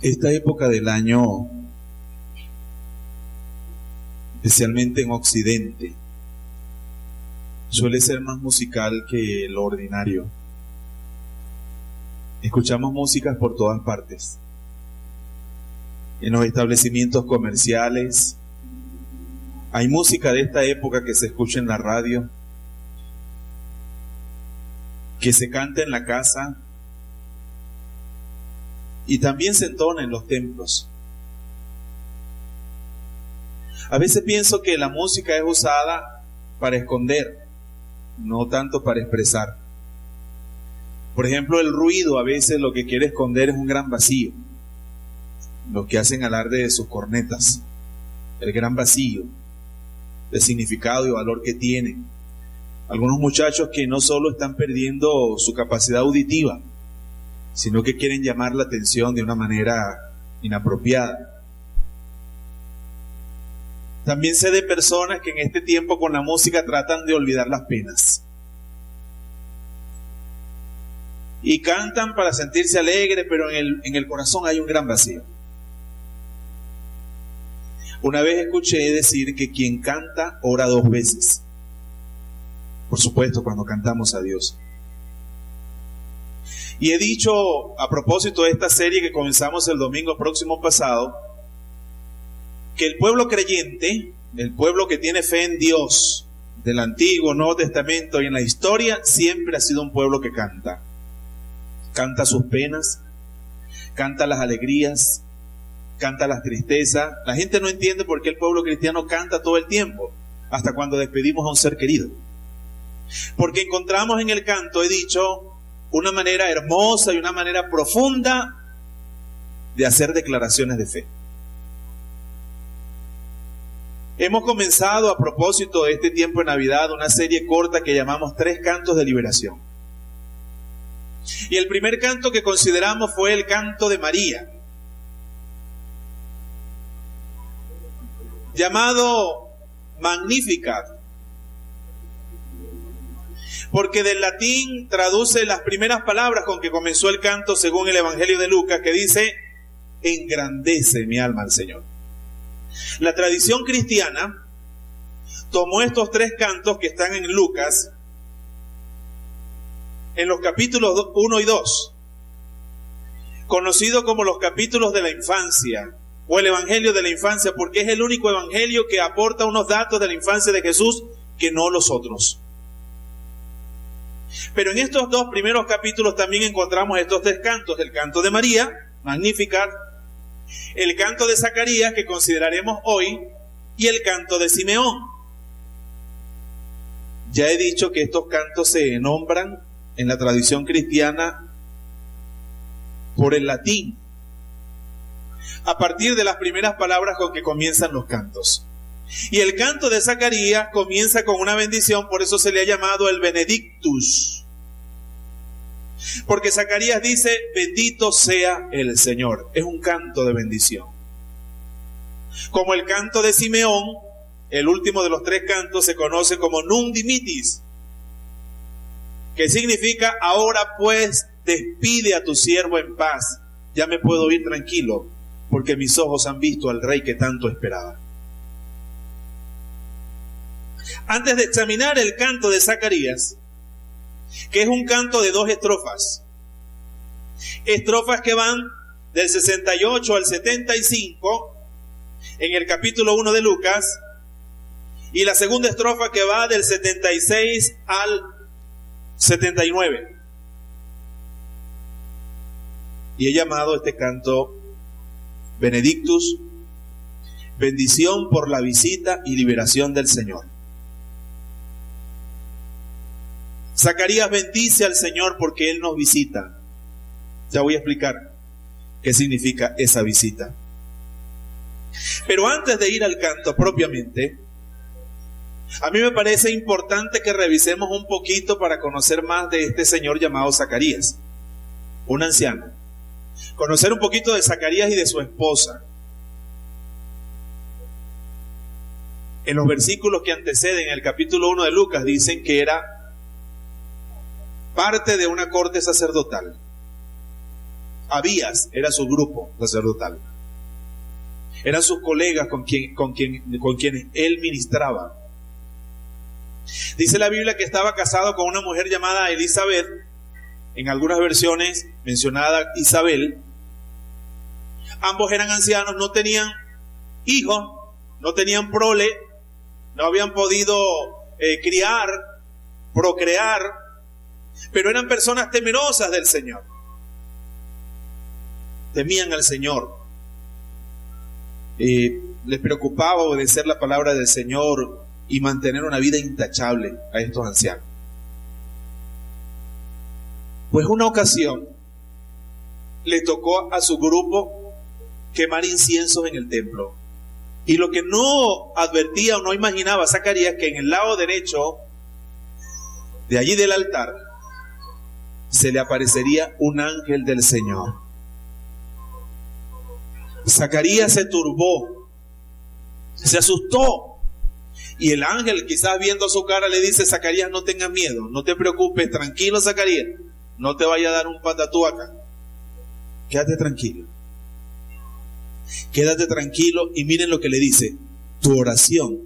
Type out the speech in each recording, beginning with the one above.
Esta época del año, especialmente en Occidente, suele ser más musical que lo ordinario. Escuchamos músicas por todas partes. En los establecimientos comerciales hay música de esta época que se escucha en la radio, que se canta en la casa y también se entona en los templos. A veces pienso que la música es usada para esconder, no tanto para expresar. Por ejemplo, el ruido a veces lo que quiere esconder es un gran vacío. Los que hacen alarde de sus cornetas, el gran vacío de significado y valor que tiene. Algunos muchachos que no solo están perdiendo su capacidad auditiva, sino que quieren llamar la atención de una manera inapropiada. También sé de personas que en este tiempo con la música tratan de olvidar las penas. Y cantan para sentirse alegres, pero en el corazón hay un gran vacío. Una vez escuché decir que quien canta ora 2 veces. Por supuesto, cuando cantamos a Dios. Y he dicho, a propósito de esta serie que comenzamos el domingo próximo pasado, que el pueblo creyente, el pueblo que tiene fe en Dios, del Antiguo, Nuevo Testamento y en la historia, siempre ha sido un pueblo que canta. Canta sus penas, canta las alegrías, canta las tristezas. La gente no entiende por qué el pueblo cristiano canta todo el tiempo, hasta cuando despedimos a un ser querido. Porque encontramos en el canto, he dicho, una manera hermosa y una manera profunda de hacer declaraciones de fe. Hemos comenzado, a propósito de este tiempo de Navidad, una serie corta que llamamos 3 cantos de liberación. Y el primer canto que consideramos fue el canto de María, llamado Magnificat, porque del latín traduce las primeras palabras con que comenzó el canto según el Evangelio de Lucas, que dice: engrandece mi alma al Señor. La tradición cristiana tomó estos 3 cantos que están en Lucas, en los capítulos 1 y 2, conocidos como los capítulos de la infancia, o el Evangelio de la infancia, porque es el único evangelio que aporta unos datos de la infancia de Jesús que no los otros. Pero en estos 2 primeros capítulos también encontramos estos 3 cantos: el canto de María, Magnificat, el canto de Zacarías, que consideraremos hoy, y el canto de Simeón. Ya he dicho que estos cantos se nombran en la tradición cristiana por el latín, a partir de las primeras palabras con que comienzan los cantos. Y el canto de Zacarías comienza con una bendición, por eso se le ha llamado el Benedictus. Porque Zacarías dice: bendito sea el Señor. Es un canto de bendición. Como el canto de Simeón, el último de los 3 cantos, se conoce como Nunc Dimittis, que significa: ahora pues despide a tu siervo en paz, ya me puedo ir tranquilo, porque mis ojos han visto al Rey que tanto esperaba. Antes de examinar el canto de Zacarías, que es un canto de 2 estrofas que van del 68 al 75 en el capítulo 1 de Lucas, y la segunda estrofa que va del 76 al 79. Y he llamado este canto Benedictus, bendición por la visita y liberación del Señor. Zacarías bendice al Señor porque Él nos visita. Ya voy a explicar qué significa esa visita. Pero antes de ir al canto propiamente, a mí me parece importante que revisemos un poquito para conocer más de este señor llamado Zacarías, un anciano. Conocer un poquito de Zacarías y de su esposa. En los versículos que anteceden el capítulo 1 de Lucas dicen que era parte de una corte sacerdotal. Abías era su grupo sacerdotal. Eran sus colegas con quienes él ministraba. Dice la Biblia que estaba casado con una mujer llamada Elizabeth, en algunas versiones mencionada Isabel. Ambos eran ancianos, no tenían hijos, no tenían prole, no habían podido procrear, pero eran personas temerosas del Señor. Temían al Señor. Les preocupaba obedecer la palabra del Señor y mantener una vida intachable a estos ancianos. Pues una ocasión le tocó a su grupo quemar inciensos en el templo. Y lo que no advertía o no imaginaba Zacarías, que en el lado derecho de allí del altar se le aparecería un ángel del Señor. Zacarías se turbó, se asustó. Y el ángel, quizás viendo su cara, le dice: Zacarías, no tengas miedo, no te preocupes, tranquilo Zacarías, no te vaya a dar un patatú acá. Quédate tranquilo. Quédate tranquilo y miren lo que le dice: tu oración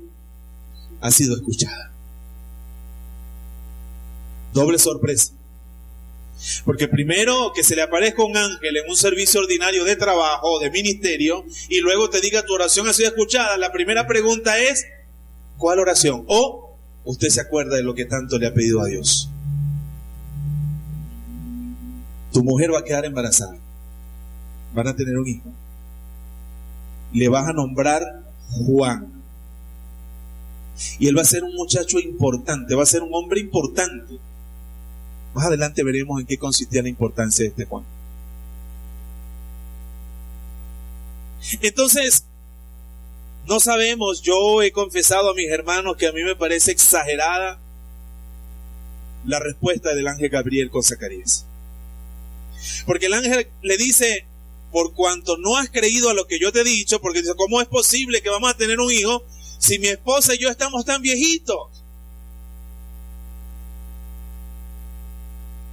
ha sido escuchada. Doble sorpresa. Porque primero que se le aparezca un ángel en un servicio ordinario de trabajo, de ministerio, y luego te diga: tu oración ha sido escuchada. La primera pregunta es: ¿cuál oración? O usted se acuerda de lo que tanto le ha pedido a Dios. Tu mujer va a quedar embarazada. Van a tener un hijo. Le vas a nombrar Juan. Y él va a ser un muchacho importante, va a ser un hombre importante. Más adelante veremos en qué consistía la importancia de este Juan. Entonces, no sabemos, yo he confesado a mis hermanos que a mí me parece exagerada la respuesta del ángel Gabriel con Zacarías. Porque el ángel le dice: por cuanto no has creído a lo que yo te he dicho, porque dice: ¿cómo es posible que vamos a tener un hijo si mi esposa y yo estamos tan viejitos?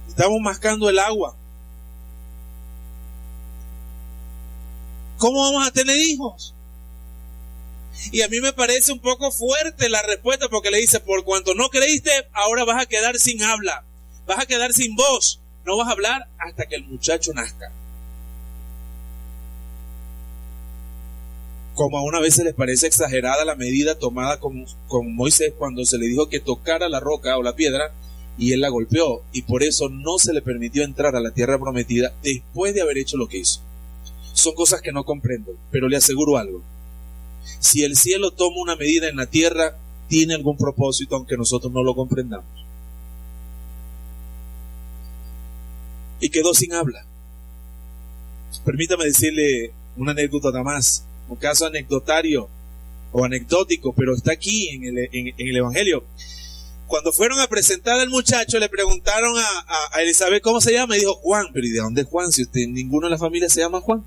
Estamos mascando el agua. ¿Cómo vamos a tener hijos? Y a mí me parece un poco fuerte la respuesta, porque le dice: por cuanto no creíste, ahora vas a quedar sin habla, vas a quedar sin voz, no vas a hablar hasta que el muchacho nazca. Como a una vez se les parece exagerada la medida tomada con Moisés cuando se le dijo que tocara la roca o la piedra y él la golpeó, y por eso no se le permitió entrar a la tierra prometida después de haber hecho lo que hizo. Son cosas que no comprendo, pero le aseguro algo: si el cielo toma una medida en la tierra, tiene algún propósito, aunque nosotros no lo comprendamos. Y quedó sin habla. Permítame decirle una anécdota más, un caso anecdotario o anecdótico, pero está aquí en el Evangelio. Cuando fueron a presentar al muchacho, le preguntaron a Elizabeth: ¿cómo se llama? Y dijo: Juan. Pero ¿y de dónde es Juan? Si ninguno de la familia se llama Juan.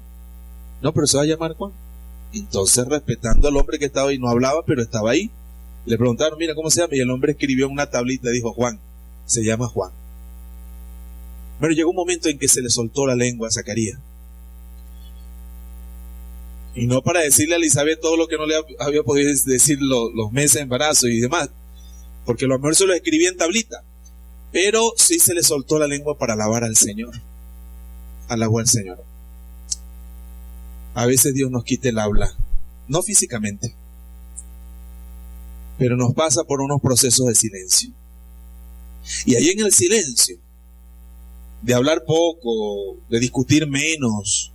No, pero se va a llamar Juan. Entonces, respetando al hombre que estaba ahí, no hablaba, pero estaba ahí, le preguntaron: mira, ¿cómo se llama? Y el hombre escribió en una tablita y dijo: Juan, se llama Juan. Pero llegó un momento en que se le soltó la lengua a Zacarías. Y no para decirle a Elizabeth todo lo que no le había podido decir los meses de embarazo y demás, porque lo mejor se lo escribía en tablita, pero sí se le soltó la lengua para alabar al Señor. Alabó al Señor. A veces Dios nos quita el habla, no físicamente, pero nos pasa por unos procesos de silencio. Y ahí en el silencio, de hablar poco, de discutir menos,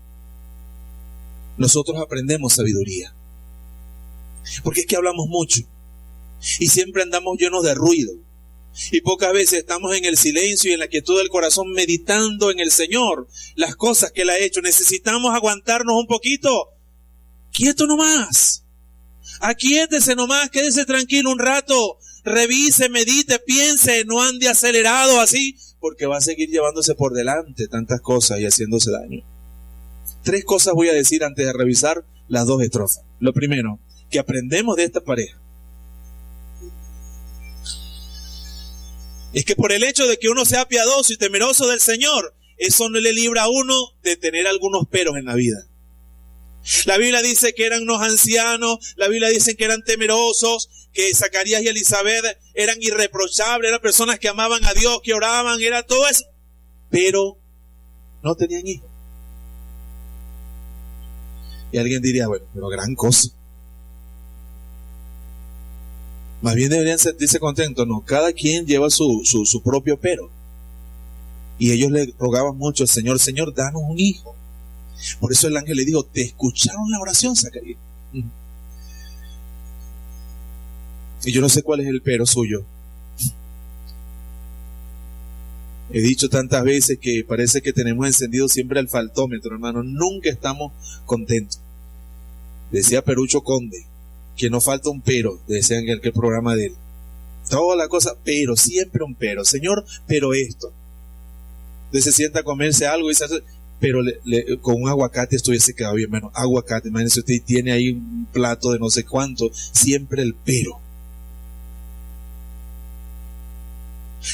nosotros aprendemos sabiduría. Porque es que hablamos mucho y siempre andamos llenos de ruido, y pocas veces estamos en el silencio y en la quietud del corazón meditando en el Señor las cosas que Él ha hecho. Necesitamos aguantarnos un poquito. Quieto nomás, aquíétese nomás, quédese tranquilo un rato, revise, medite, piense, no ande acelerado así, porque va a seguir llevándose por delante tantas cosas y haciéndose daño. 3 cosas voy a decir antes de revisar las 2 estrofas. Lo primero, que aprendemos de esta pareja, es que por el hecho de que uno sea piadoso y temeroso del Señor, eso no le libra a uno de tener algunos peros en la vida. La Biblia dice que eran unos ancianos, la Biblia dice que eran temerosos, que Zacarías y Elizabeth eran irreprochables, eran personas que amaban a Dios, que oraban, era todo eso, pero no tenían hijos. Y alguien diría, bueno, pero gran cosa. Más bien deberían sentirse contentos, no, cada quien lleva su propio pero. Y ellos le rogaban mucho al Señor, Señor, danos un hijo. Por eso el ángel le dijo, ¿te escucharon la oración, Zacarías? Y yo no sé cuál es el pero suyo. He dicho tantas veces que parece que tenemos encendido siempre el faltómetro, hermano. Nunca estamos contentos. Decía Perucho Conde, que no falta un pero, decían en aquel programa de él. Toda la cosa, pero, siempre un pero. Señor, pero esto. Entonces se sienta a comerse algo y dice, pero con un aguacate esto hubiese quedado bien. Bueno, aguacate, imagínense usted, tiene ahí un plato de no sé cuánto, siempre el pero.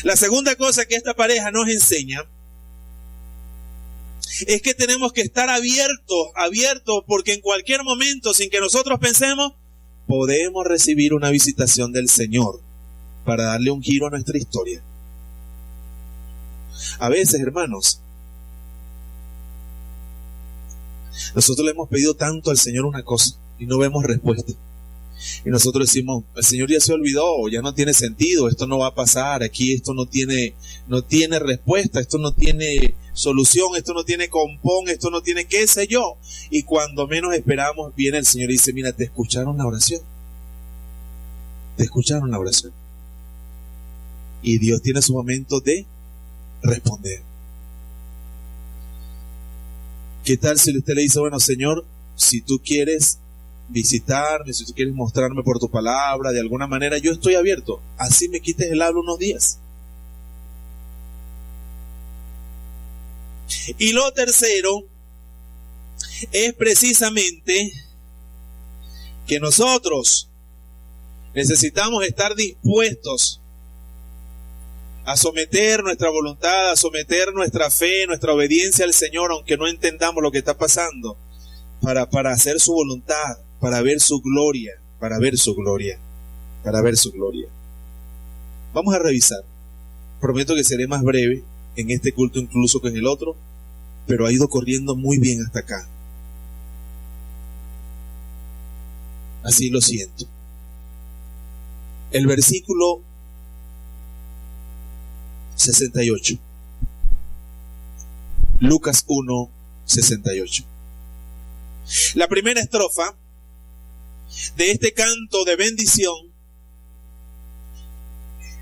La segunda cosa que esta pareja nos enseña es que tenemos que estar abiertos, porque en cualquier momento, sin que nosotros pensemos, podemos recibir una visitación del Señor para darle un giro a nuestra historia. A veces, hermanos, nosotros le hemos pedido tanto al Señor una cosa y no vemos respuesta. Y nosotros decimos, el Señor ya se olvidó, ya no tiene sentido, esto no va a pasar, aquí esto no tiene respuesta, esto no tiene solución, esto no tiene compón, esto no tiene qué sé yo. Y cuando menos esperamos, viene el Señor y dice, mira, te escucharon la oración. Te escucharon la oración. Y Dios tiene su momento de responder. ¿Qué tal si usted le dice, bueno, Señor, si tú quieres visitarme, si tú quieres mostrarme por tu palabra, de alguna manera, yo estoy abierto, así me quites el habla unos días? Y lo tercero es precisamente que nosotros necesitamos estar dispuestos a someter nuestra voluntad, a someter nuestra fe, nuestra obediencia al Señor, aunque no entendamos lo que está pasando, para hacer su voluntad, para ver su gloria, para ver su gloria. Vamos a revisar. Prometo que seré más breve en este culto incluso que en el otro, pero ha ido corriendo muy bien hasta acá. Así lo siento. El versículo 68. Lucas 1, 68. La primera estrofa de este canto de bendición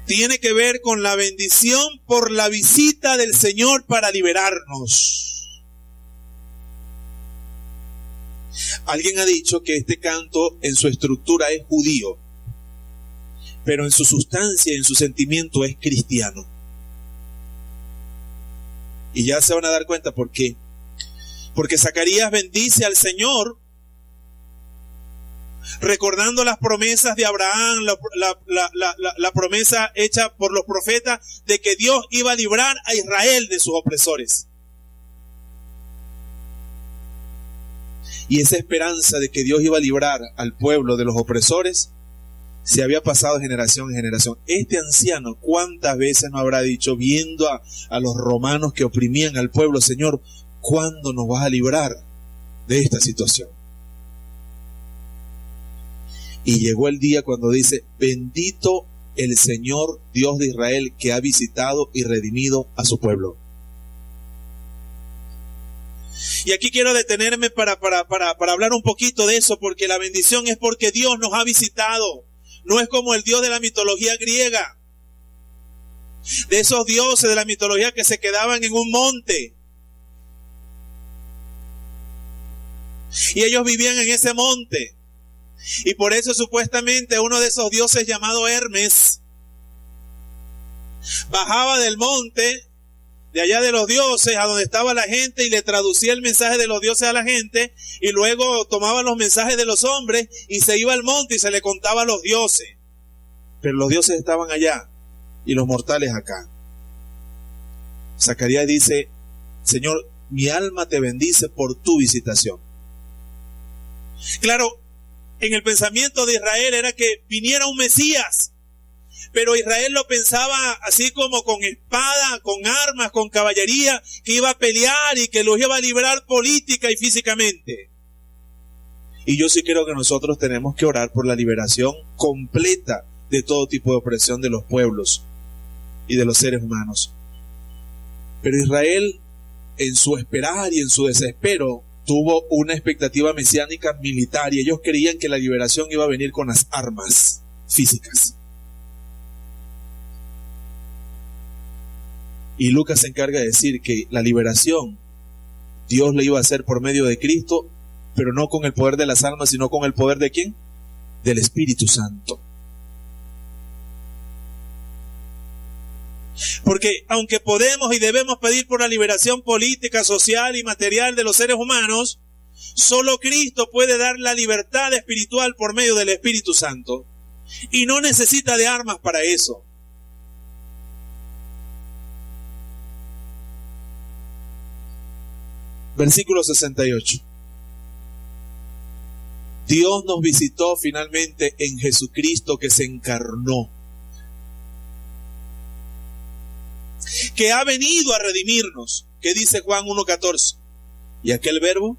tiene que ver con la bendición por la visita del Señor para liberarnos. Alguien ha dicho que este canto en su estructura es judío, pero en su sustancia, en su sentimiento es cristiano. Y ya se van a dar cuenta por qué. Porque Zacarías bendice al Señor recordando las promesas de Abraham, la promesa hecha por los profetas de que Dios iba a librar a Israel de sus opresores. Y esa esperanza de que Dios iba a librar al pueblo de los opresores se había pasado de generación en generación. Este anciano, ¿cuántas veces no habrá dicho, viendo a los romanos que oprimían al pueblo, Señor, ¿cuándo nos vas a librar de esta situación? Y llegó el día cuando dice, bendito el Señor Dios de Israel, que ha visitado y redimido a su pueblo. Y aquí quiero detenerme para hablar un poquito de eso, porque la bendición es porque Dios nos ha visitado. No es como el Dios de la mitología griega, de esos dioses de la mitología que se quedaban en un monte. Y ellos vivían en ese monte. Y por eso supuestamente uno de esos dioses llamado Hermes bajaba del monte, de allá de los dioses, a donde estaba la gente, y le traducía el mensaje de los dioses a la gente, y luego tomaba los mensajes de los hombres y se iba al monte y se le contaba a los dioses. Pero los dioses estaban allá y los mortales acá. Zacarías dice, Señor, mi alma te bendice por tu visitación. Claro, en el pensamiento de Israel era que viniera un Mesías, pero Israel lo pensaba así como con espada, con armas, con caballería, que iba a pelear y que los iba a librar política y físicamente. Y yo sí creo que nosotros tenemos que orar por la liberación completa de todo tipo de opresión de los pueblos y de los seres humanos. Pero Israel, en su esperar y en su desespero, tuvo una expectativa mesiánica militar y ellos creían que la liberación iba a venir con las armas físicas. Y Lucas se encarga de decir que la liberación Dios la iba a hacer por medio de Cristo, pero no con el poder de las armas, sino con el poder ¿de quién? Del Espíritu Santo. Porque aunque podemos y debemos pedir por la liberación política, social y material de los seres humanos, solo Cristo puede dar la libertad espiritual por medio del Espíritu Santo. Y no necesita de armas para eso. Versículo 68. Dios nos visitó finalmente en Jesucristo que se encarnó, que ha venido a redimirnos, que dice Juan 1:14, y aquel verbo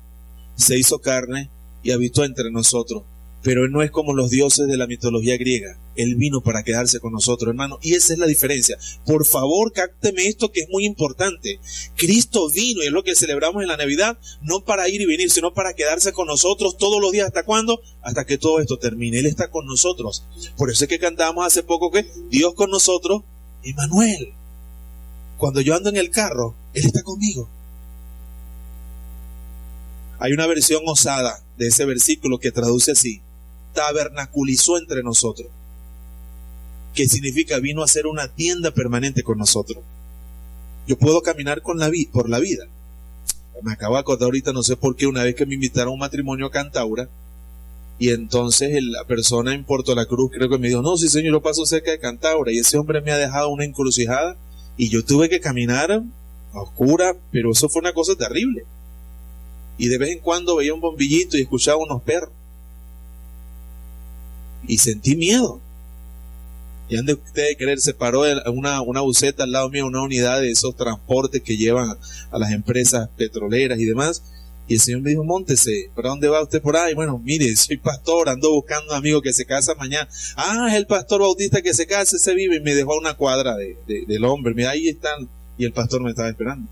se hizo carne y habitó entre nosotros. Pero Él no es como los dioses de la mitología griega. Él vino para quedarse con nosotros, hermano. Y esa es la diferencia. Por favor, cápteme esto que es muy importante. Cristo vino, y es lo que celebramos en la Navidad, no para ir y venir, sino para quedarse con nosotros todos los días. ¿Hasta cuándo? Hasta que todo esto termine. Él está con nosotros. Por eso es que cantamos hace poco que Dios con nosotros, Emmanuel. Cuando yo ando en el carro, Él está conmigo. Hay una versión osada de ese versículo que traduce así: tabernaculizó entre nosotros, que significa vino a ser una tienda permanente con nosotros. Yo puedo caminar por la vida. Me acabo de acordar ahorita, no sé por qué, una vez que me invitaron a un matrimonio a Cantaura, y entonces la persona en Puerto La Cruz creo que me dijo: no, sí señor, yo paso cerca de Cantaura, y ese hombre me ha dejado una encrucijada, y yo tuve que caminar a oscura, pero eso fue una cosa terrible. Y de vez en cuando veía un bombillito y escuchaba unos perros. Y sentí miedo. Y han de ustedes creer, se paró una buseta al lado mío, una unidad de esos transportes que llevan a las empresas petroleras y demás. Y el Señor me dijo: móntese. ¿Para dónde va usted? Por ahí. Bueno, mire, soy pastor, ando buscando un amigo que se casa mañana. Ah, es el pastor Bautista que se casa, se vive. Y me dejó a una cuadra del hombre. Mira, ahí están. Y el pastor me estaba esperando.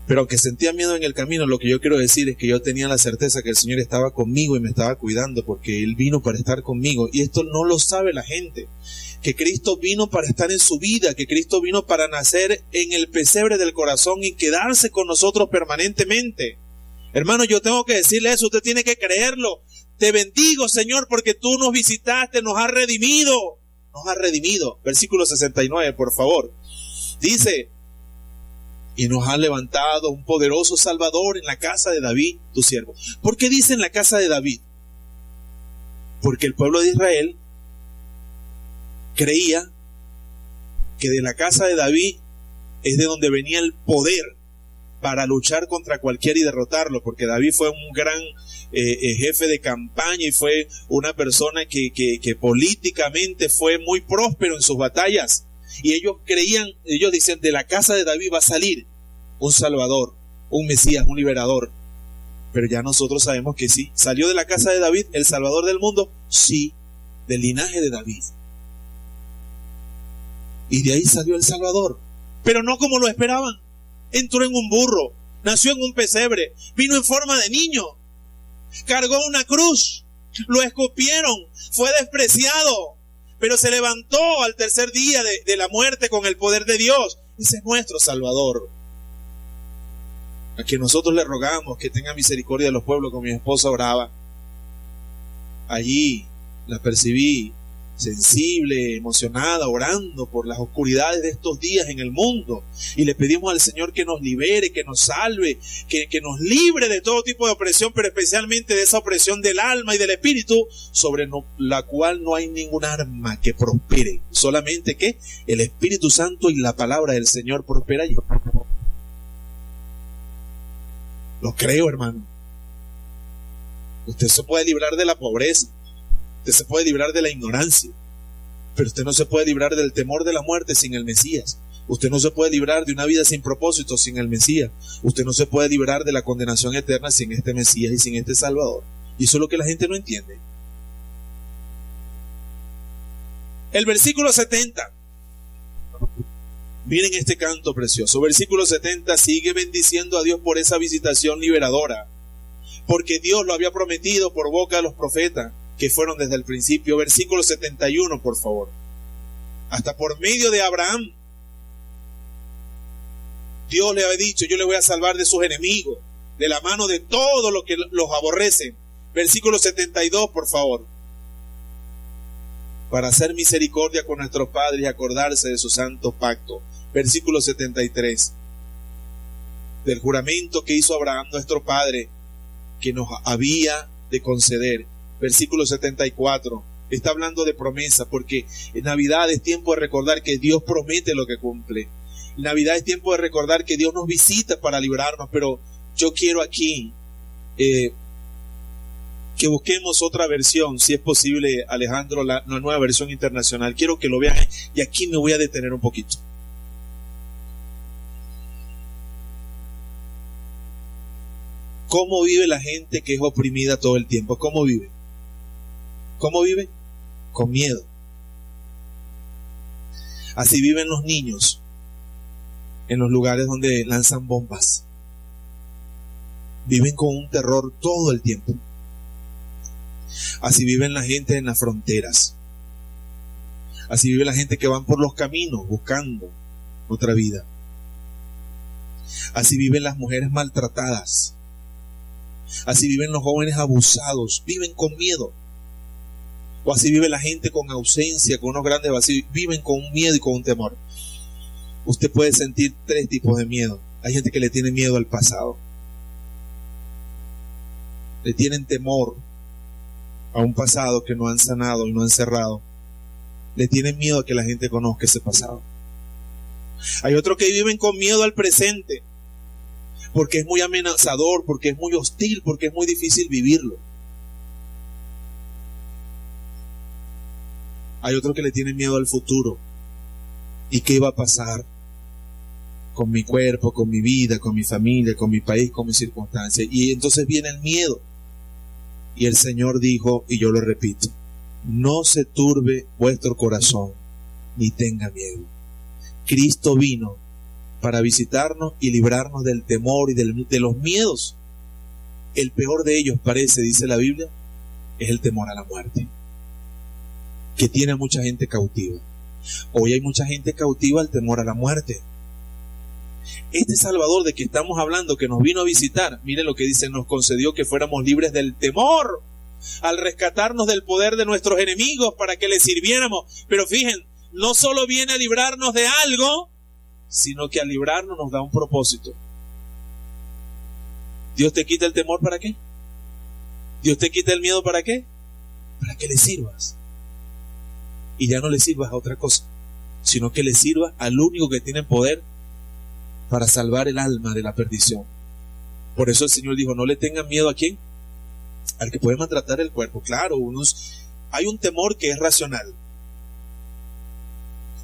Pero aunque sentía miedo en el camino, lo que yo quiero decir es que yo tenía la certeza que el Señor estaba conmigo y me estaba cuidando, porque Él vino para estar conmigo. Y esto no lo sabe la gente, que Cristo vino para estar en su vida, que Cristo vino para nacer en el pesebre del corazón y quedarse con nosotros permanentemente. Hermano, yo tengo que decirle eso, usted tiene que creerlo. Te bendigo, Señor, porque tú nos visitaste, nos has redimido. Nos has redimido. Versículo 69, por favor. Dice: y nos ha levantado un poderoso Salvador en la casa de David, tu siervo. ¿Por qué dice en la casa de David? Porque el pueblo de Israel creía que de la casa de David es de donde venía el poder para luchar contra cualquiera y derrotarlo, porque David fue un gran jefe de campaña y fue una persona que políticamente fue muy próspero en sus batallas. Y ellos creían, ellos dicen: de la casa de David va a salir un Salvador, un Mesías, un liberador. Pero ya nosotros sabemos que sí. ¿Salió de la casa de David el Salvador del mundo? Sí, del linaje de David. Y de ahí salió el Salvador. Pero no como lo esperaban. Entró en un burro, nació en un pesebre, vino en forma de niño, cargó una cruz, lo escupieron, fue despreciado, pero se levantó al tercer día de la muerte con el poder de Dios. Ese es nuestro Salvador, a quien nosotros le rogamos que tenga misericordia de los pueblos, como mi esposa oraba. Allí la percibí sensible, emocionada, orando por las oscuridades de estos días en el mundo, y le pedimos al Señor que nos libere, que nos salve, que nos libre de todo tipo de opresión, pero especialmente de esa opresión del alma y del espíritu, sobre la cual no hay ningún arma que prospere, solamente que el Espíritu Santo y la palabra del Señor prospera allí. Lo creo, hermano. Usted se puede librar de la pobreza, usted se puede librar de la ignorancia, pero usted no se puede librar del temor de la muerte sin el Mesías. Usted no se puede librar de una vida sin propósito sin el Mesías. Usted no se puede librar de la condenación eterna sin este Mesías y sin este Salvador. Y eso es lo que la gente no entiende. El versículo 70. Miren este canto precioso. Versículo 70 sigue bendiciendo a Dios por esa visitación liberadora, porque Dios lo había prometido por boca de los profetas que fueron desde el principio. Versículo 71, por favor. Hasta por medio de Abraham, Dios le había dicho: yo le voy a salvar de sus enemigos, de la mano de todos los que los aborrecen. Versículo 72, por favor. Para hacer misericordia con nuestros padres y acordarse de su santo pacto. Versículo 73. Del juramento que hizo Abraham nuestro padre, que nos había de conceder. Versículo 74. Está hablando de promesa, porque en Navidad es tiempo de recordar que Dios promete lo que cumple. En Navidad es tiempo de recordar que Dios nos visita para librarnos, pero yo quiero aquí que busquemos otra versión, si es posible, Alejandro, la nueva versión internacional. Quiero que lo vean y aquí me voy a detener un poquito. ¿Cómo vive la gente que es oprimida todo el tiempo? ¿Cómo vive? ¿Cómo vive? Con miedo. Así viven los niños en los lugares donde lanzan bombas. Viven con un terror todo el tiempo. Así viven la gente en las fronteras. Así vive la gente que van por los caminos buscando otra vida. Así viven las mujeres maltratadas. Así viven los jóvenes abusados. Viven con miedo. O así vive la gente con ausencia, con unos grandes vacíos. Viven con un miedo y con un temor. Usted puede sentir tres tipos de miedo. Hay gente que le tiene miedo al pasado. Le tienen temor a un pasado que no han sanado y no han cerrado. Le tienen miedo a que la gente conozca ese pasado. Hay otros que viven con miedo al presente, porque es muy amenazador, porque es muy hostil, porque es muy difícil vivirlo. Hay otros que le tienen miedo al futuro. ¿Y qué va a pasar con mi cuerpo, con mi vida, con mi familia, con mi país, con mis circunstancias? Y entonces viene el miedo. Y el Señor dijo, y yo lo repito: no se turbe vuestro corazón, ni tenga miedo. Cristo vino para visitarnos y librarnos del temor y de los miedos. El peor de ellos, parece, dice la Biblia, es el temor a la muerte, que tiene a mucha gente cautiva. Hoy hay mucha gente cautiva al temor a la muerte. Este Salvador de que estamos hablando, que nos vino a visitar, miren lo que dice: nos concedió que fuéramos libres del temor, al rescatarnos del poder de nuestros enemigos para que le sirviéramos. Pero fíjense, no solo viene a librarnos de algo, sino que al librarnos nos da un propósito. Dios te quita el temor, ¿para qué? Dios te quita el miedo, ¿para qué? Para que le sirvas. Y ya no le sirvas a otra cosa, sino que le sirvas al único que tiene poder para salvar el alma de la perdición. Por eso el Señor dijo: no le tengan miedo ¿a quién? Al que puede maltratar el cuerpo. Claro, hay un temor que es racional.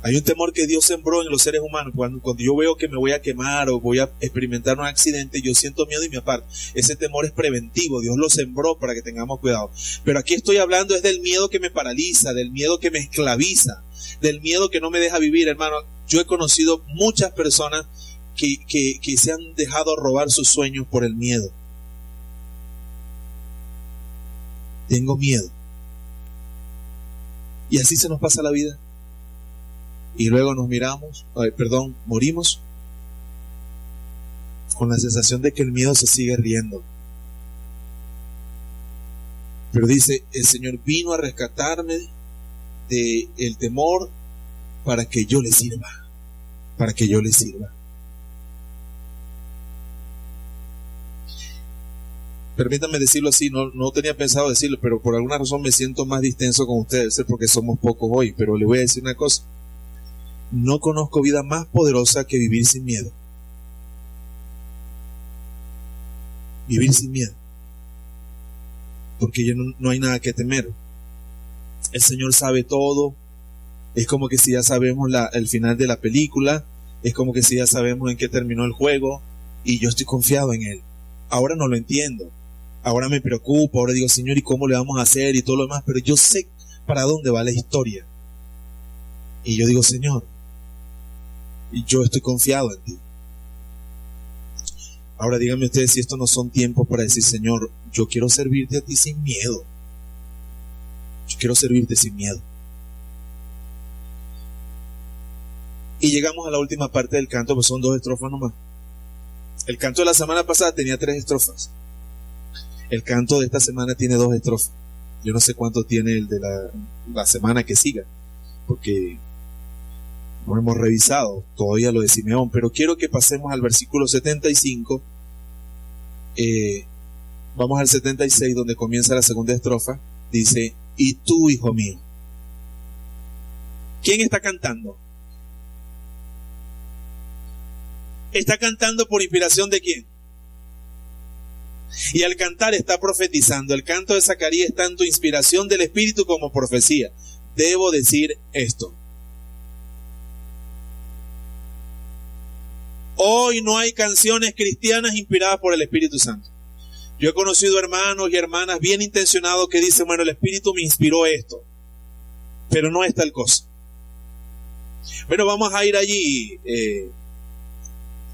Hay un temor que Dios sembró en los seres humanos. Cuando yo veo que me voy a quemar o voy a experimentar un accidente, yo siento miedo y me aparto. Ese temor es preventivo. Dios lo sembró para que tengamos cuidado. Pero aquí estoy hablando es del miedo que me paraliza, del miedo que me esclaviza, del miedo que no me deja vivir, hermano. Yo he conocido muchas personas que se han dejado robar sus sueños por el miedo. Tengo miedo. Y así se nos pasa la vida. Y luego nos morimos con la sensación de que el miedo se sigue riendo. Pero dice: el Señor vino a rescatarme del temor para que yo le sirva. Para que yo le sirva. Permítanme decirlo así, no tenía pensado decirlo, pero por alguna razón me siento más distenso con ustedes, porque somos pocos hoy. Pero le voy a decir una cosa: no conozco vida más poderosa que vivir sin miedo. Vivir sin miedo. Porque ya no hay nada que temer. El Señor sabe todo. Es como que si ya sabemos el final de la película. Es como que si ya sabemos en qué terminó el juego. Y yo estoy confiado en Él. Ahora no lo entiendo. Ahora me preocupo. Ahora digo, Señor, ¿y cómo le vamos a hacer? Y todo lo demás. Pero yo sé para dónde va la historia. Y yo digo, Señor, y yo estoy confiado en ti. Ahora díganme ustedes si estos no son tiempos para decir, Señor, yo quiero servirte a ti sin miedo. Yo quiero servirte sin miedo. Y llegamos a la última parte del canto, pues son 2 estrofas nomás. El canto de la semana pasada tenía 3 estrofas. El canto de esta semana tiene 2 estrofas. Yo no sé cuánto tiene el de la semana que siga, porque no hemos revisado todavía lo de Simeón, pero quiero que pasemos al versículo 75. Vamos al 76, donde comienza la segunda estrofa. Dice, y tú, hijo mío. ¿Quién está cantando? ¿Está cantando por inspiración de quién? Y al cantar está profetizando. El canto de Zacarías es tanto inspiración del Espíritu como profecía. Debo decir esto. Hoy no hay canciones cristianas inspiradas por el Espíritu Santo. Yo he conocido hermanos y hermanas bien intencionados que dicen, bueno, el Espíritu me inspiró esto, pero no es tal cosa. Bueno, vamos a ir allí,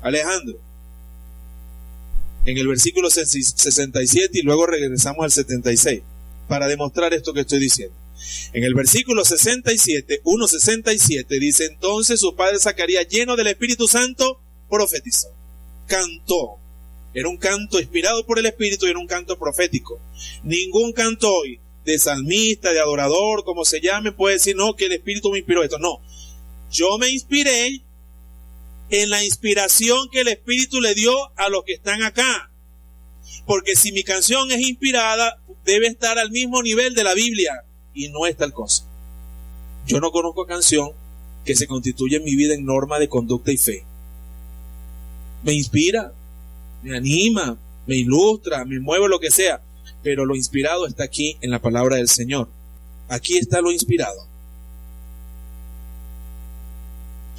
Alejandro, en el versículo 67 y luego regresamos al 76 para demostrar esto que estoy diciendo. En el versículo 67, 1:67 dice, entonces su padre Zacarías, lleno del Espíritu Santo, profetizó, cantó. Era un canto inspirado por el Espíritu y era un canto profético. Ningún canto hoy de salmista, de adorador, como se llame, puede decir, no, que el Espíritu me inspiró esto. No, yo me inspiré en la inspiración que el Espíritu le dio a los que están acá. Porque si mi canción es inspirada, debe estar al mismo nivel de la Biblia. Y no es tal cosa. Yo no conozco canción que se constituya en mi vida en norma de conducta y fe. Me inspira, me anima, me ilustra, me mueve, lo que sea. Pero lo inspirado está aquí en la palabra del Señor. Aquí está lo inspirado.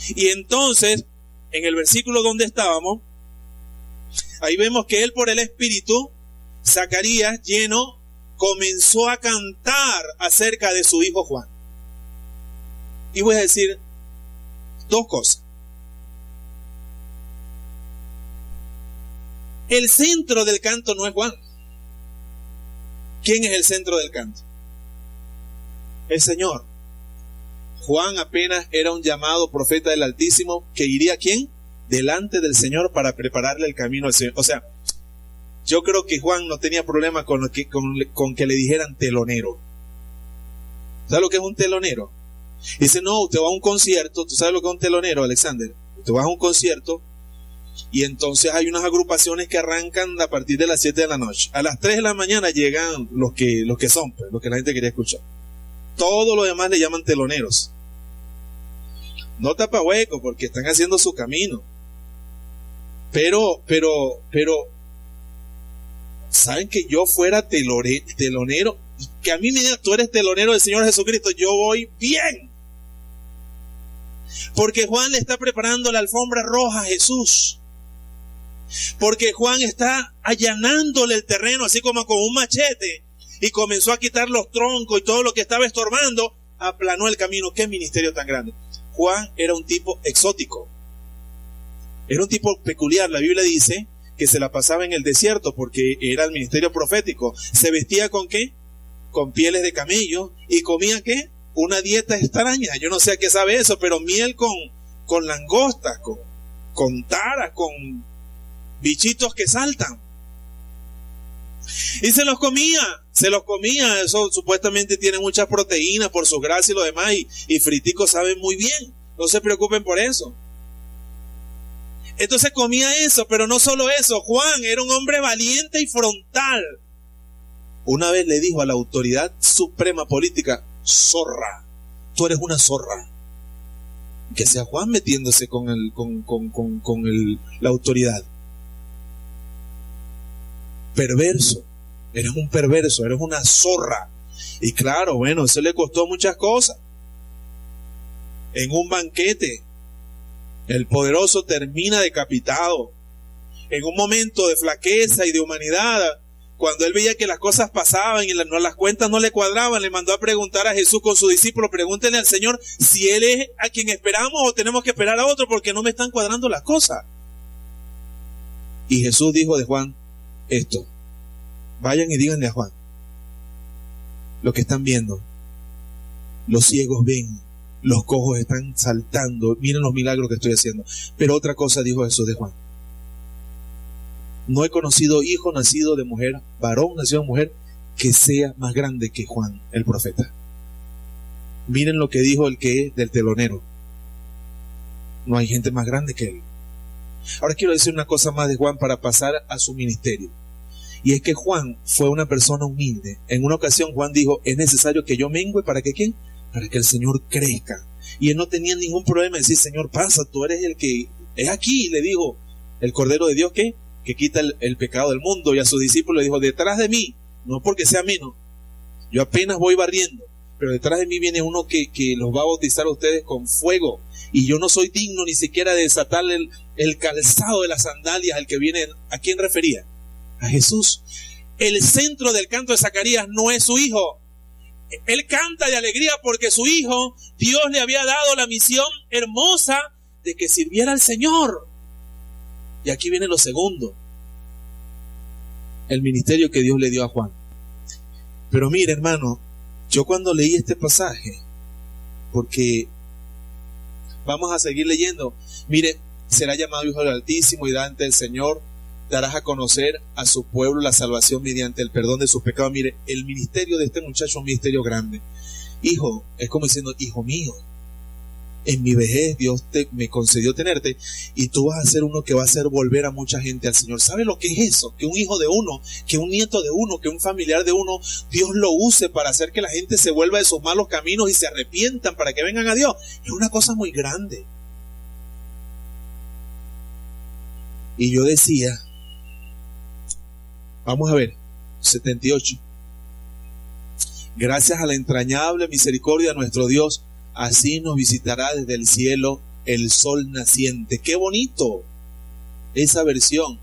Y entonces, en el versículo donde estábamos, ahí vemos que él por el Espíritu, Zacarías, lleno, comenzó a cantar acerca de su hijo Juan. Y voy a decir 2 cosas. El centro del canto no es Juan. ¿Quién es el centro del canto? El Señor. Juan apenas era un llamado profeta del Altísimo que iría, ¿quién? Delante del Señor para prepararle el camino al Señor. O sea, yo creo que Juan no tenía problema con que le dijeran telonero. ¿Sabes lo que es un telonero? Dice, no, usted va a un concierto. ¿Tú sabes lo que es un telonero, Alexander? Usted va a un concierto y entonces hay unas agrupaciones que arrancan a partir de las 7 de la noche. A las 3 de la mañana llegan los que son, pues, los que la gente quería escuchar. Todo lo demás le llaman teloneros. No tapa hueco porque están haciendo su camino. Pero, ¿saben que yo fuera telonero? Que a mí me digan, tú eres telonero del Señor Jesucristo, yo voy bien. Porque Juan le está preparando la alfombra roja a Jesús. Porque Juan está allanándole el terreno, así como con un machete, y comenzó a quitar los troncos y todo lo que estaba estorbando, aplanó el camino. ¡Qué ministerio tan grande! Juan era un tipo exótico. Era un tipo peculiar. La Biblia dice que se la pasaba en el desierto porque era el ministerio profético. ¿Se vestía con qué? Con pieles de camello. ¿Y comía qué? Una dieta extraña. Yo no sé a qué sabe eso, pero miel con langostas, con taras, con bichitos que saltan. Y se los comía. Eso supuestamente tiene muchas proteínas por su grasa y lo demás, y friticos saben muy bien. No se preocupen por eso. Entonces comía eso, pero no solo eso. Juan era un hombre valiente y frontal. Una vez le dijo a la autoridad suprema política, zorra, tú eres una zorra. Que sea Juan metiéndose con la autoridad. perverso, eres un perverso, eres una zorra. Y claro, bueno, eso le costó muchas cosas. En un banquete, el poderoso termina decapitado. En un momento de flaqueza y de humanidad, cuando él veía que las cosas pasaban y las cuentas no le cuadraban, le mandó a preguntar a Jesús con su discípulo: pregúntenle al Señor si Él es a quien esperamos o tenemos que esperar a otro, porque no me están cuadrando las cosas. Y Jesús dijo de Juan esto: vayan y díganle a Juan lo que están viendo. Los ciegos ven, los cojos están saltando, miren los milagros que estoy haciendo. Pero otra cosa dijo Jesús de Juan: no he conocido hijo nacido de mujer, varón nacido de mujer, que sea más grande que Juan el profeta. Miren lo que dijo el que es del telonero: no hay gente más grande que él. Ahora quiero decir una cosa más de Juan para pasar a su ministerio. Y es que Juan fue una persona humilde. En una ocasión Juan dijo: es necesario que yo mengüe para que ¿quién? Para que el Señor crezca. Y él no tenía ningún problema en decir: Señor, pasa, tú eres el que es aquí. Le dijo el Cordero de Dios que quita el pecado del mundo. Y a sus discípulos le dijo: detrás de mí, no porque sea menos, yo apenas voy barriendo, pero detrás de mí viene uno que los va a bautizar a ustedes con fuego. Y yo no soy digno ni siquiera de desatarle el calzado de las sandalias al que viene. ¿A quién refería? A Jesús. El centro del canto de Zacarías no es su hijo. Él canta de alegría porque su hijo, Dios le había dado la misión hermosa de que sirviera al Señor. Y aquí viene lo segundo: el ministerio que Dios le dio a Juan. Pero mire, hermano, yo cuando leí este pasaje, porque vamos a seguir leyendo, mire, será llamado Hijo del Altísimo y dará ante el Señor, darás a conocer a su pueblo la salvación mediante el perdón de sus pecados. Mire, el ministerio de este muchacho es un ministerio grande. Hijo, es como diciendo: hijo mío, en mi vejez Dios me concedió tenerte, y tú vas a ser uno que va a hacer volver a mucha gente al Señor. ¿Sabe lo que es eso? Que un hijo de uno, que un nieto de uno, que un familiar de uno, Dios lo use para hacer que la gente se vuelva de sus malos caminos y se arrepientan para que vengan a Dios. Es una cosa muy grande. Y yo decía, vamos a ver, 78. Gracias a la entrañable misericordia de nuestro Dios, así nos visitará desde el cielo el sol naciente. ¡Qué bonito! Esa versión.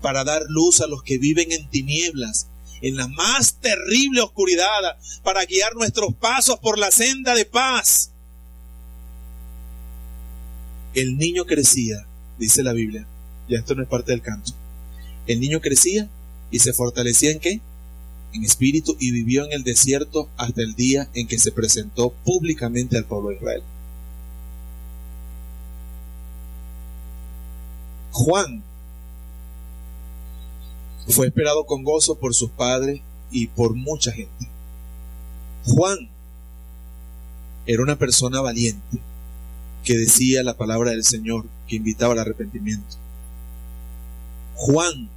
Para dar luz a los que viven en tinieblas, en la más terrible oscuridad, para guiar nuestros pasos por la senda de paz. El niño crecía, dice la Biblia. Ya esto no es parte del canto. El niño crecía y se fortalecía ¿en qué? En espíritu, y vivió en el desierto hasta el día en que se presentó públicamente al pueblo de Israel. Juan fue esperado con gozo por sus padres y por mucha gente. Juan era una persona valiente que decía la palabra del Señor, que invitaba al arrepentimiento. Juan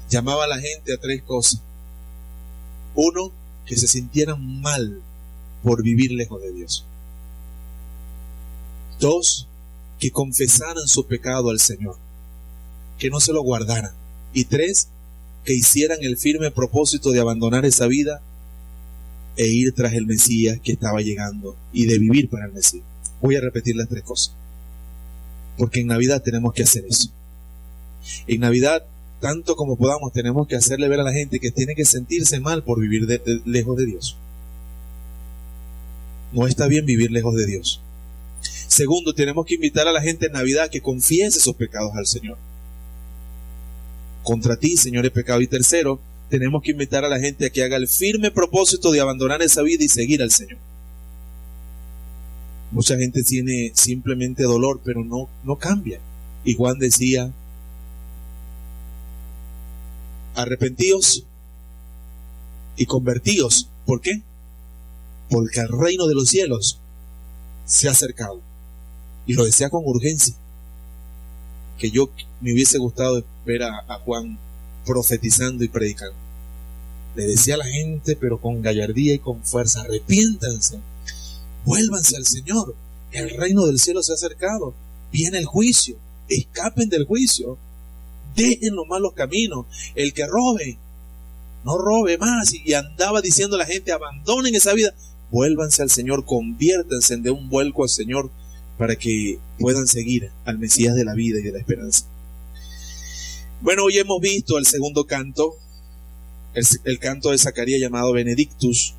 llamaba a la gente a tres cosas. Uno, que se sintieran mal por vivir lejos de Dios. Dos, que confesaran su pecado al Señor, que no se lo guardaran. Y tres, que hicieran el firme propósito de abandonar esa vida e ir tras el Mesías que estaba llegando, y de vivir para el Mesías. Voy a repetir las tres cosas, porque en Navidad tenemos que hacer eso. En Navidad, tanto como podamos, tenemos que hacerle ver a la gente que tiene que sentirse mal por vivir lejos de Dios. No está bien vivir lejos de Dios. Segundo, tenemos que invitar a la gente en Navidad que confiese sus pecados al Señor. Contra ti, Señor, he pecado. Y tercero, tenemos que invitar a la gente a que haga el firme propósito de abandonar esa vida y seguir al Señor. Mucha gente tiene simplemente dolor, pero no cambia. Y Juan decía: arrepentíos y convertíos. ¿Por qué? Porque el reino de los cielos se ha acercado. Y lo decía con urgencia. Que yo me hubiese gustado ver a Juan profetizando y predicando. Le decía a la gente, pero con gallardía y con fuerza: arrepiéntanse, vuélvanse al Señor, el reino del cielo se ha acercado, viene el juicio, escapen del juicio, dejen los malos caminos. El que robe, no robe más. Y andaba diciendo a la gente, abandonen esa vida, vuélvanse al Señor, conviértanse de un vuelco al Señor para que puedan seguir al Mesías de la vida y de la esperanza. Bueno, hoy hemos visto el segundo canto, el canto de Zacarías llamado Benedictus,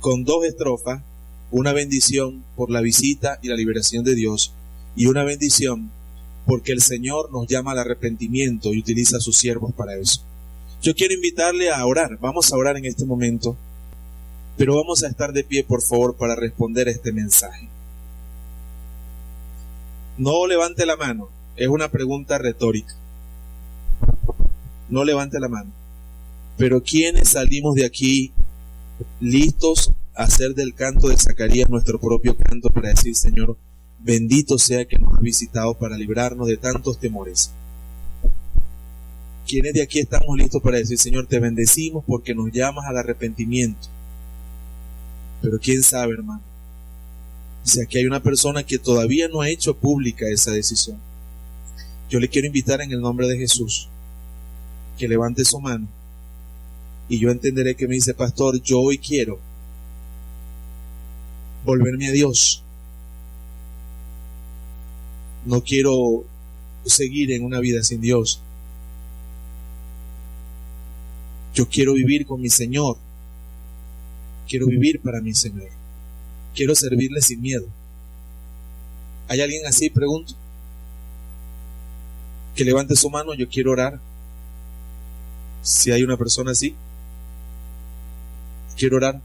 con 2 estrofas, una bendición por la visita y la liberación de Dios, y una bendición porque el Señor nos llama al arrepentimiento y utiliza a sus siervos para eso. Yo quiero invitarle a orar. Vamos a orar en este momento, pero vamos a estar de pie, por favor, para responder a este mensaje. No levante la mano, es una pregunta retórica. No levante la mano. Pero ¿quiénes salimos de aquí listos a hacer del canto de Zacarías nuestro propio canto para decir, Señor, bendito sea que nos ha visitado para librarnos de tantos temores? ¿Quiénes de aquí estamos listos para decir, Señor, te bendecimos porque nos llamas al arrepentimiento? Pero quién sabe, hermano, si aquí hay una persona que todavía no ha hecho pública esa decisión, yo le quiero invitar en el nombre de Jesús que levante su mano, y yo entenderé que me dice, pastor, yo hoy quiero volverme a Dios. No quiero seguir en una vida sin Dios. Yo quiero vivir con mi Señor. Quiero vivir para mi Señor. Quiero servirle sin miedo. ¿Hay alguien así? Pregunto. Que levante su mano, yo quiero orar. Si hay una persona así, quiero orar.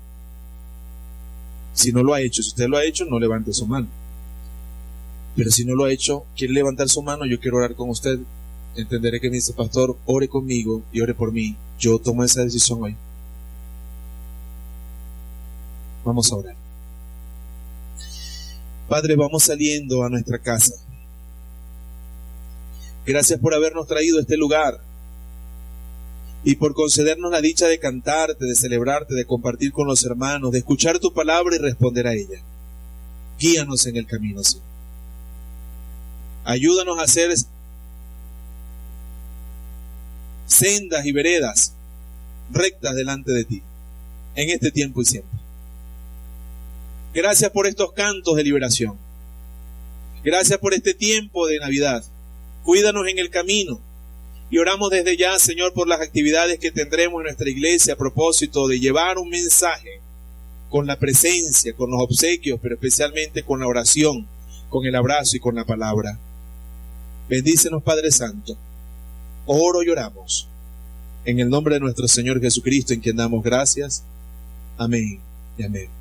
Si no lo ha hecho, si usted lo ha hecho, no levante su mano. Pero si no lo ha hecho, quiere levantar su mano, yo quiero orar con usted. Entenderé que me dice, pastor, ore conmigo y ore por mí. Yo tomo esa decisión hoy. Vamos a orar. Padre, vamos saliendo a nuestra casa. Gracias por habernos traído a este lugar y por concedernos la dicha de cantarte, de celebrarte, de compartir con los hermanos, de escuchar tu palabra y responder a ella. Guíanos en el camino, Señor. Ayúdanos a hacer sendas y veredas rectas delante de ti, en este tiempo y siempre. Gracias por estos cantos de liberación. Gracias por este tiempo de Navidad. Cuídanos en el camino. Y oramos desde ya, Señor, por las actividades que tendremos en nuestra iglesia a propósito de llevar un mensaje con la presencia, con los obsequios, pero especialmente con la oración, con el abrazo y con la palabra. Bendícenos, Padre Santo. Oro y oramos en el nombre de nuestro Señor Jesucristo, en quien damos gracias. Amén y amén.